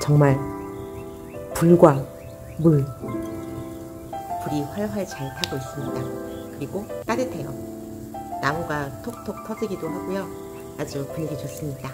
정말 불과 물, 불이 활활 잘 타고 있습니다. 그리고 따뜻해요. 나무가 톡톡 터지기도 하고요. 아주 분위기 좋습니다.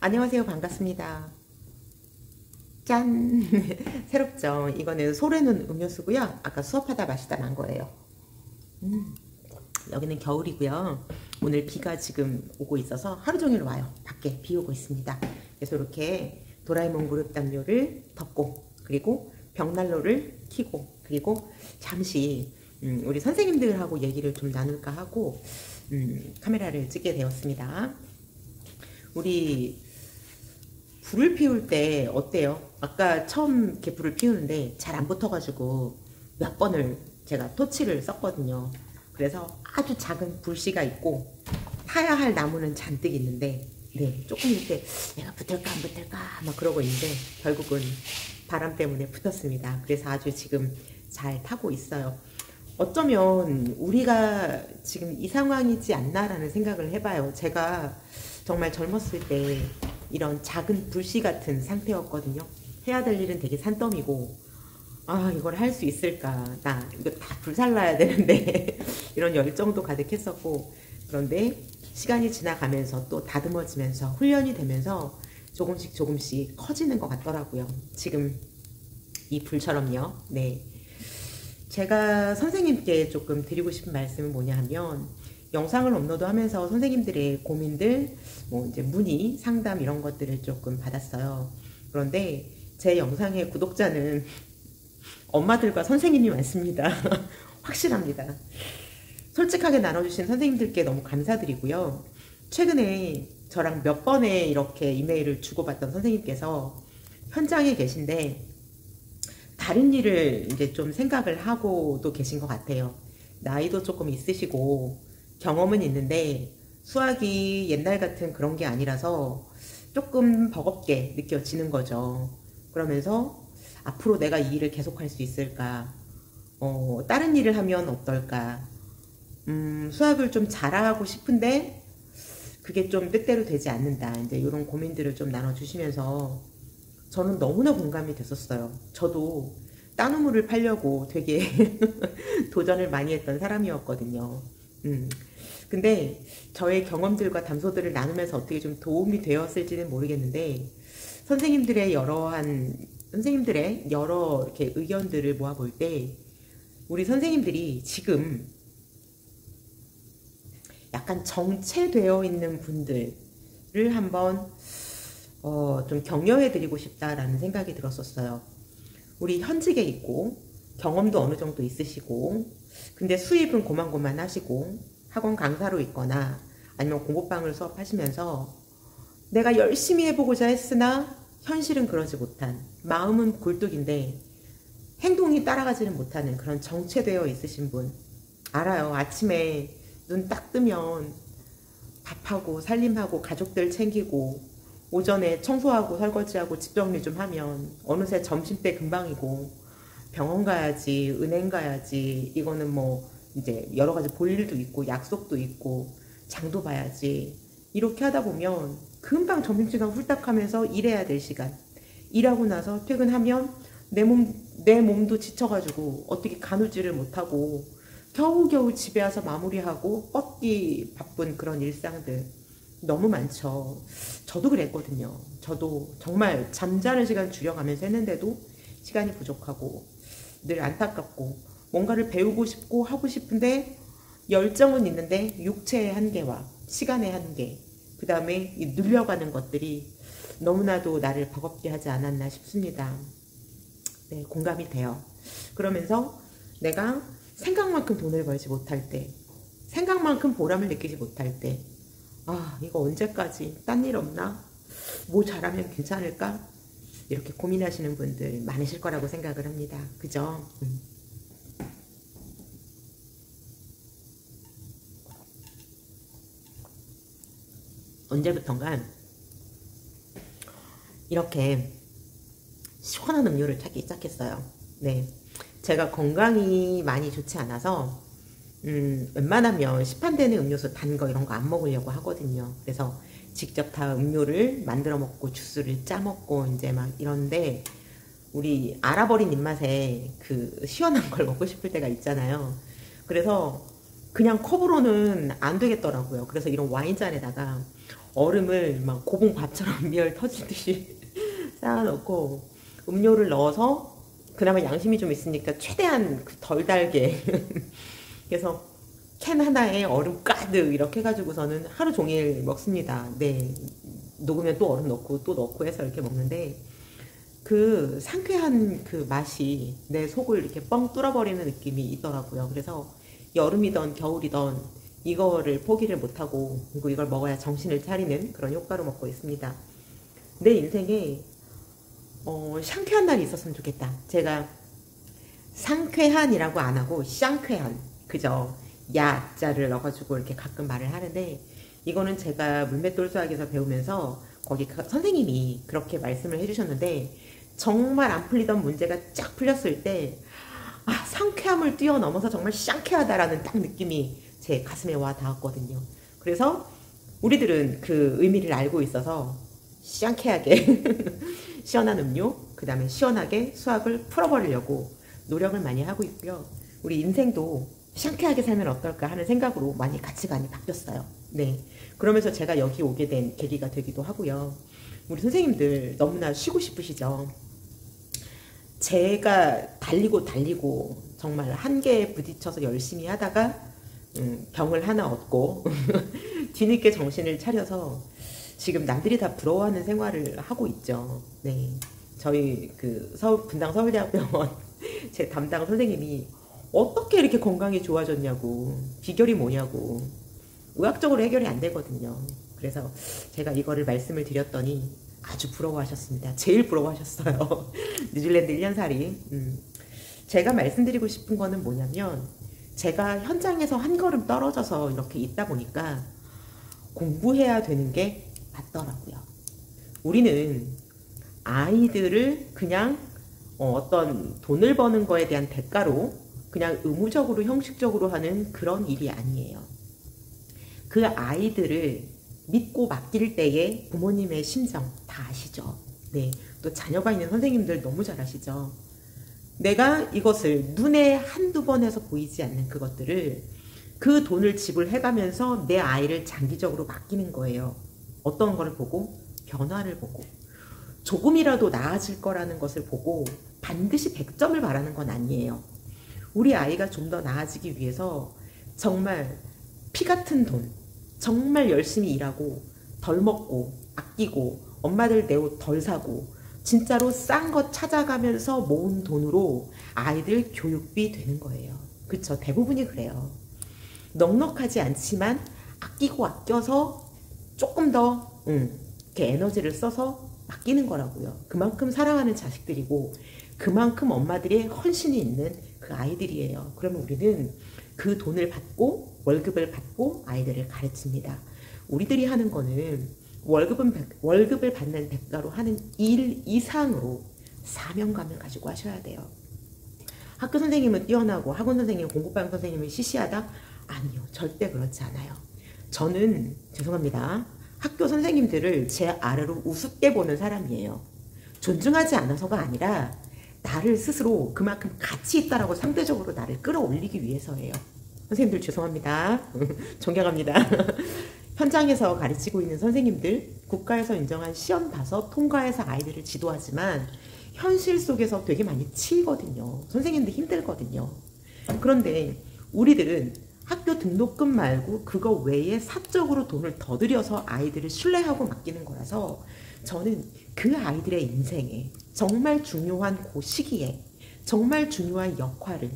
안녕하세요. 반갑습니다. 짠! 새롭죠? 이거는 소래눈 음료수고요. 아까 수업하다 마시다 난 거예요. 여기는 겨울이고요. 오늘 비가 지금 오고 있어서 하루 종일 와요. 밖에 비 오고 있습니다. 그래서 이렇게 도라에몽 무릎 담요를 덮고, 그리고 벽난로를 켜고, 그리고 잠시 우리 선생님들하고 얘기를 좀 나눌까 하고 카메라를 찍게 되었습니다. 우리 불을 피울 때 어때요? 아까 처음 이렇게 불을 피우는데 잘 안 붙어가지고 몇 번을 제가 토치를 썼거든요. 그래서 아주 작은 불씨가 있고 타야 할 나무는 잔뜩 있는데, 네, 조금 이렇게 내가 붙을까 안 붙을까 막 그러고 있는데 결국은 바람 때문에 붙었습니다. 그래서 아주 지금 잘 타고 있어요. 어쩌면 우리가 지금 이 상황이지 않나라는 생각을 해봐요. 제가 정말 젊었을 때 이런 작은 불씨 같은 상태였거든요. 해야 될 일은 되게 산더미고, 아, 이걸 할 수 있을까, 나 이거 다 불살라야 되는데 이런 열정도 가득했었고, 그런데 시간이 지나가면서 또 다듬어지면서 훈련이 되면서 조금씩 커지는 것 같더라고요. 지금 이 불처럼요. 네, 제가 선생님께 조금 드리고 싶은 말씀은 뭐냐 하면, 영상을 업로드하면서 선생님들의 고민들, 뭐 이제 문의, 상담 이런 것들을 조금 받았어요. 그런데 제 영상의 구독자는 엄마들과 선생님이 많습니다. 확실합니다. 솔직하게 나눠주신 선생님들께 너무 감사드리고요. 최근에 저랑 몇 번의 이렇게 이메일을 주고받던 선생님께서 현장에 계신데 다른 일을 이제 좀 생각을 하고도 계신 것 같아요. 나이도 조금 있으시고 경험은 있는데 수학이 옛날 같은 그런 게 아니라서 조금 버겁게 느껴지는 거죠. 그러면서 앞으로 내가 이 일을 계속할 수 있을까? 다른 일을 하면 어떨까? 수학을 좀 잘하고 싶은데 그게 좀 뜻대로 되지 않는다. 이제 이런 고민들을 좀 나눠주시면서 저는 너무나 공감이 됐었어요. 저도 딴우물을 팔려고 되게 도전을 많이 했던 사람이었거든요. 근데 저의 경험들과 담소들을 나누면서 어떻게 좀 도움이 되었을지는 모르겠는데, 선생님들의 여러 이렇게 의견들을 모아볼 때 우리 선생님들이 지금 약간 정체되어 있는 분들을 한번 좀 격려해 드리고 싶다라는 생각이 들었었어요. 우리 현직에 있고 경험도 어느 정도 있으시고 근데 수입은 고만고만 하시고 학원 강사로 있거나 아니면 공부방을 수업하시면서 내가 열심히 해보고자 했으나 현실은 그러지 못한, 마음은 굴뚝인데 행동이 따라가지는 못하는 그런 정체되어 있으신 분 알아요. 아침에 눈 딱 뜨면 밥하고 살림하고 가족들 챙기고 오전에 청소하고 설거지하고 집 정리 좀 하면 어느새 점심때 금방이고, 병원 가야지, 은행 가야지, 이거는 뭐 이제 여러 가지 볼 일도 있고 약속도 있고 장도 봐야지, 이렇게 하다 보면 금방 점심시간 훌딱 하면서 일해야 될 시간, 일하고 나서 퇴근하면 내 몸도 지쳐가지고 어떻게 가누지를 못하고 겨우겨우 집에 와서 마무리하고 뻗기 바쁜 그런 일상들 너무 많죠. 저도 그랬거든요. 저도 정말 잠자는 시간 줄여가면서 했는데도 시간이 부족하고 늘 안타깝고 뭔가를 배우고 싶고 하고 싶은데 열정은 있는데 육체의 한계와 시간의 한계, 그 다음에 늘려가는 것들이 너무나도 나를 버겁게 하지 않았나 싶습니다. 네, 공감이 돼요. 그러면서 내가 생각만큼 돈을 벌지 못할 때, 생각만큼 보람을 느끼지 못할 때, 아, 이거 언제까지 딴 일 없나? 뭐 잘하면 괜찮을까? 이렇게 고민하시는 분들 많으실 거라고 생각을 합니다. 그죠? 언제부턴가 이렇게 시원한 음료를 찾기 시작했어요. 네, 제가 건강이 많이 좋지 않아서 웬만하면 시판되는 음료수 단 거 이런 거 안 먹으려고 하거든요. 그래서 직접 다 음료를 만들어 먹고 주스를 짜 먹고 이제 막 이런데, 우리 알아버린 입맛에 그 시원한 걸 먹고 싶을 때가 있잖아요. 그래서 그냥 컵으로는 안 되겠더라고요. 그래서 이런 와인잔에다가 얼음을 막 고봉밥처럼 미열 터지듯이 쌓아놓고 음료를 넣어서, 그나마 양심이 좀 있으니까 최대한 덜 달게 그래서 캔 하나에 얼음 가득 이렇게 해가지고서는 하루 종일 먹습니다. 네, 녹으면 또 얼음 넣고 또 넣고 해서 이렇게 먹는데, 그 상쾌한 그 맛이 내 속을 이렇게 뻥 뚫어버리는 느낌이 있더라고요. 그래서 여름이던 겨울이던 이거를 포기를 못하고, 그리고 이걸 먹어야 정신을 차리는 그런 효과로 먹고 있습니다. 내 인생에 상쾌한 날이 있었으면 좋겠다. 제가 상쾌한이라고 안 하고 샹쾌한, 그죠? 야자를 넣어가지고 이렇게 가끔 말을 하는데, 이거는 제가 물맷돌수학에서 배우면서 거기 선생님이 그렇게 말씀을 해주셨는데, 정말 안 풀리던 문제가 쫙 풀렸을 때, 아, 상쾌함을 뛰어넘어서 정말 샹쾌하다라는 딱 느낌이 제 가슴에 와 닿았거든요. 그래서 우리들은 그 의미를 알고 있어서 샹쾌하게 시원한 음료, 그 다음에 시원하게 수학을 풀어버리려고 노력을 많이 하고 있고요. 우리 인생도 샹쾌하게 살면 어떨까 하는 생각으로 많이 가치관이 바뀌었어요. 네, 그러면서 제가 여기 오게 된 계기가 되기도 하고요. 우리 선생님들 너무나 쉬고 싶으시죠? 제가 달리고 정말 한계에 부딪혀서 열심히 하다가 병을 하나 얻고 뒤늦게 정신을 차려서 지금 남들이 다 부러워하는 생활을 하고 있죠. 네, 저희 그 분당 서울대학병원 제 담당 선생님이 어떻게 이렇게 건강이 좋아졌냐고, 비결이 뭐냐고, 의학적으로 해결이 안 되거든요. 그래서 제가 이거를 말씀을 드렸더니 아주 부러워하셨습니다. 제일 부러워하셨어요. 뉴질랜드 1년살이. 제가 말씀드리고 싶은 거는 뭐냐면, 제가 현장에서 한 걸음 떨어져서 이렇게 있다 보니까 공부해야 되는 게 맞더라고요. 우리는 아이들을 그냥 어떤 돈을 버는 거에 대한 대가로 그냥 의무적으로 형식적으로 하는 그런 일이 아니에요. 그 아이들을 믿고 맡길 때의 부모님의 심정 다 아시죠? 네, 또 자녀가 있는 선생님들 너무 잘 아시죠? 내가 이것을 눈에 한두 번 해서 보이지 않는 그것들을, 그 돈을 지불해가면서 내 아이를 장기적으로 맡기는 거예요. 어떤 거를 보고? 변화를 보고, 조금이라도 나아질 거라는 것을 보고 반드시 100점을 바라는 건 아니에요. 우리 아이가 좀 더 나아지기 위해서 정말 피 같은 돈, 정말 열심히 일하고 덜 먹고 아끼고 엄마들 내 옷 덜 사고 진짜로 싼 거 찾아가면서 모은 돈으로 아이들 교육비 되는 거예요. 그쵸? 대부분이 그래요. 넉넉하지 않지만 아끼고 아껴서 조금 더 이렇게 에너지를 써서 아끼는 거라고요. 그만큼 사랑하는 자식들이고 그만큼 엄마들의 헌신이 있는 그 아이들이에요. 그러면 우리는 그 돈을 받고 월급을 받고 아이들을 가르칩니다. 우리들이 하는 거는 월급을 받는 대가로 하는 일 이상으로 사명감을 가지고 하셔야 돼요. 학교 선생님은 뛰어나고 학원 선생님, 공부방 선생님은 시시하다? 아니요, 절대 그렇지 않아요. 저는 죄송합니다, 학교 선생님들을 제 아래로 우습게 보는 사람이에요. 존중하지 않아서가 아니라 나를 스스로 그만큼 가치 있다라고 상대적으로 나를 끌어올리기 위해서예요. 선생님들 죄송합니다. 존경합니다. 현장에서 가르치고 있는 선생님들, 국가에서 인정한 시험 봐서 통과해서 아이들을 지도하지만 현실 속에서 되게 많이 치이거든요. 선생님들 힘들거든요. 그런데 우리들은 학교 등록금 말고 그거 외에 사적으로 돈을 더 들여서 아이들을 신뢰하고 맡기는 거라서, 저는 그 아이들의 인생에 정말 중요한 그 시기에 정말 중요한 역할을,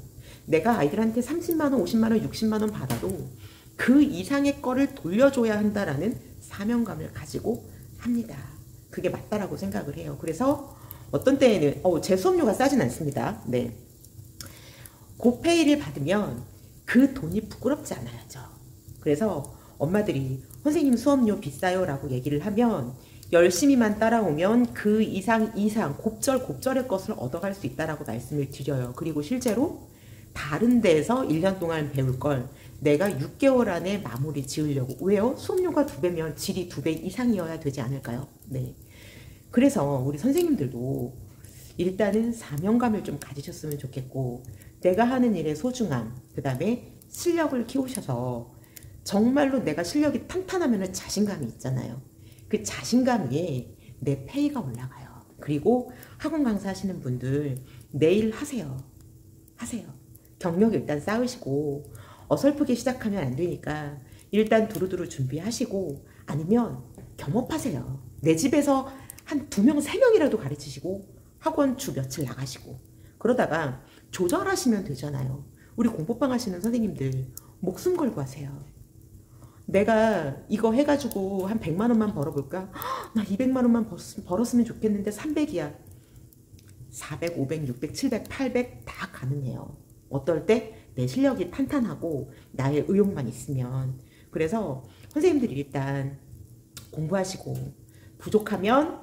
내가 아이들한테 30만원, 50만원, 60만원 받아도 그 이상의 거를 돌려줘야 한다라는 사명감을 가지고 합니다. 그게 맞다라고 생각을 해요. 그래서 어떤 때에는 제 수업료가 싸진 않습니다. 네, 고페이를 받으면 그 돈이 부끄럽지 않아야죠. 그래서 엄마들이 선생님 수업료 비싸요 라고 얘기를 하면 열심히만 따라오면 그 이상 곱절의 것을 얻어갈 수 있다라고 말씀을 드려요. 그리고 실제로 다른 데서 1년 동안 배울 걸 내가 6개월 안에 마무리 지으려고. 왜요? 수업료가 2배면 질이 2배 이상이어야 되지 않을까요? 네. 그래서 우리 선생님들도 일단은 사명감을 좀 가지셨으면 좋겠고, 내가 하는 일의 소중함, 그 다음에 실력을 키우셔서 정말로 내가 실력이 탄탄하면 자신감이 있잖아요. 그 자신감 위에 내 페이가 올라가요. 그리고 학원 강사하시는 분들 내일 하세요. 경력 일단 쌓으시고, 어설프게 시작하면 안 되니까 일단 두루두루 준비하시고, 아니면 겸업하세요. 내 집에서 한 2명, 3명이라도 가르치시고 학원 주 며칠 나가시고, 그러다가 조절하시면 되잖아요. 우리 공포방 하시는 선생님들 목숨 걸고 하세요. 내가 이거 해가지고 한 100만 원만 벌어볼까? 나 200만 원만 벌었으면 좋겠는데 300이야. 400, 500, 600, 700, 800 다 가능해요. 어떨 때 내 실력이 탄탄하고 나의 의욕만 있으면. 그래서 선생님들이 일단 공부하시고 부족하면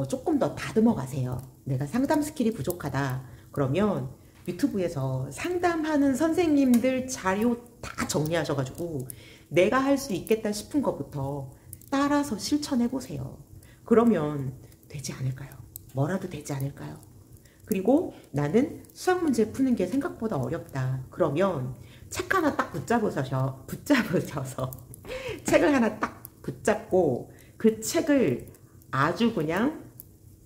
조금 더 다듬어 가세요. 내가 상담 스킬이 부족하다 그러면 유튜브에서 상담하는 선생님들 자료 다 정리하셔가지고 내가 할 수 있겠다 싶은 것부터 따라서 실천해 보세요. 그러면 되지 않을까요? 뭐라도 되지 않을까요? 그리고 나는 수학 문제 푸는 게 생각보다 어렵다. 그러면 책 하나 딱 붙잡으셔서 책을 하나 딱 붙잡고 그 책을 아주 그냥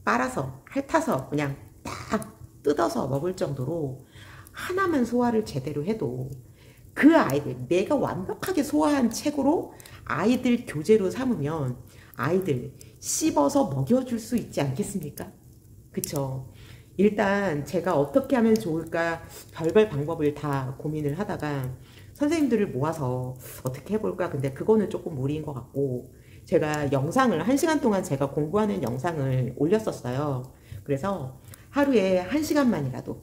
빨아서 핥아서 그냥 딱 뜯어서 먹을 정도로 하나만 소화를 제대로 해도 그 아이들, 내가 완벽하게 소화한 책으로 아이들 교재로 삼으면 아이들 씹어서 먹여줄 수 있지 않겠습니까? 그쵸? 일단 제가 어떻게 하면 좋을까 별별 방법을 다 고민을 하다가 선생님들을 모아서 어떻게 해볼까. 근데 그거는 조금 무리인 것 같고, 제가 영상을 1시간 동안 제가 공부하는 영상을 올렸었어요. 그래서 하루에 1시간만이라도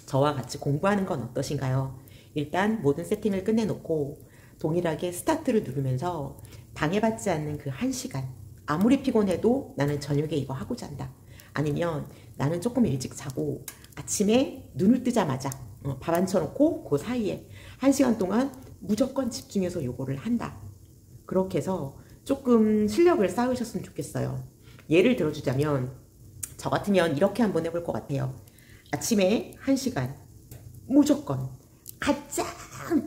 저와 같이 공부하는 건 어떠신가요? 일단 모든 세팅을 끝내놓고 동일하게 스타트를 누르면서 방해받지 않는 그 1시간, 아무리 피곤해도 나는 저녁에 이거 하고 잔다. 아니면 나는 조금 일찍 자고 아침에 눈을 뜨자마자 밥 앉혀놓고 그 사이에 1시간 동안 무조건 집중해서 요거를 한다. 그렇게 해서 조금 실력을 쌓으셨으면 좋겠어요. 예를 들어주자면 저 같으면 이렇게 한번 해볼 것 같아요. 아침에 1시간 무조건 가장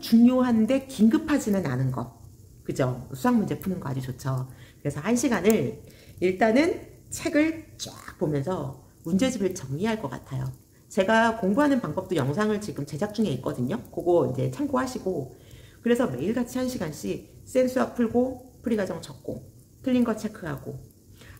중요한데 긴급하지는 않은 것. 그죠? 수학 문제 푸는 거 아주 좋죠. 그래서 1시간을 일단은 책을 쫙 보면서 문제집을 정리할 것 같아요. 제가 공부하는 방법도 영상을 지금 제작 중에 있거든요. 그거 이제 참고하시고, 그래서 매일같이 1시간씩 센수학 풀고 풀이과정 적고 틀린 거 체크하고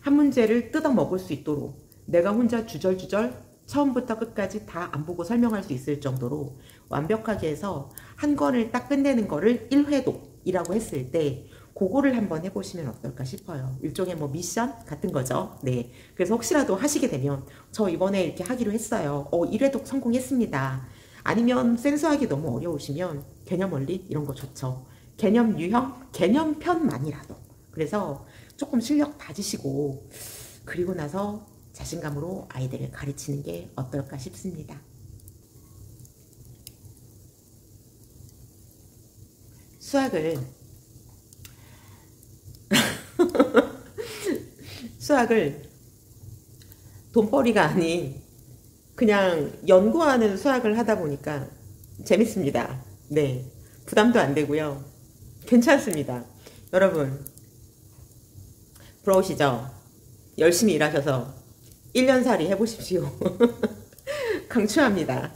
한 문제를 뜯어 먹을 수 있도록 내가 혼자 주절주절 처음부터 끝까지 다 안 보고 설명할 수 있을 정도로 완벽하게 해서 한 권을 딱 끝내는 거를 1회독이라고 했을 때 그거를 한번 해보시면 어떨까 싶어요. 일종의 뭐 미션 같은 거죠. 네. 그래서 혹시라도 하시게 되면 저 이번에 이렇게 하기로 했어요. 1회독 성공했습니다. 아니면 센수하기 너무 어려우시면 개념 원리 이런 거 좋죠. 개념 유형, 개념편만이라도. 그래서 조금 실력 다지시고 그리고 나서 자신감으로 아이들을 가르치는 게 어떨까 싶습니다. 수학을 돈벌이가 아닌 그냥 연구하는 수학을 하다 보니까 재밌습니다. 네, 부담도 안 되고요. 괜찮습니다. 여러분 부러우시죠? 열심히 일하셔서 1년살이 해보십시오. 강추합니다.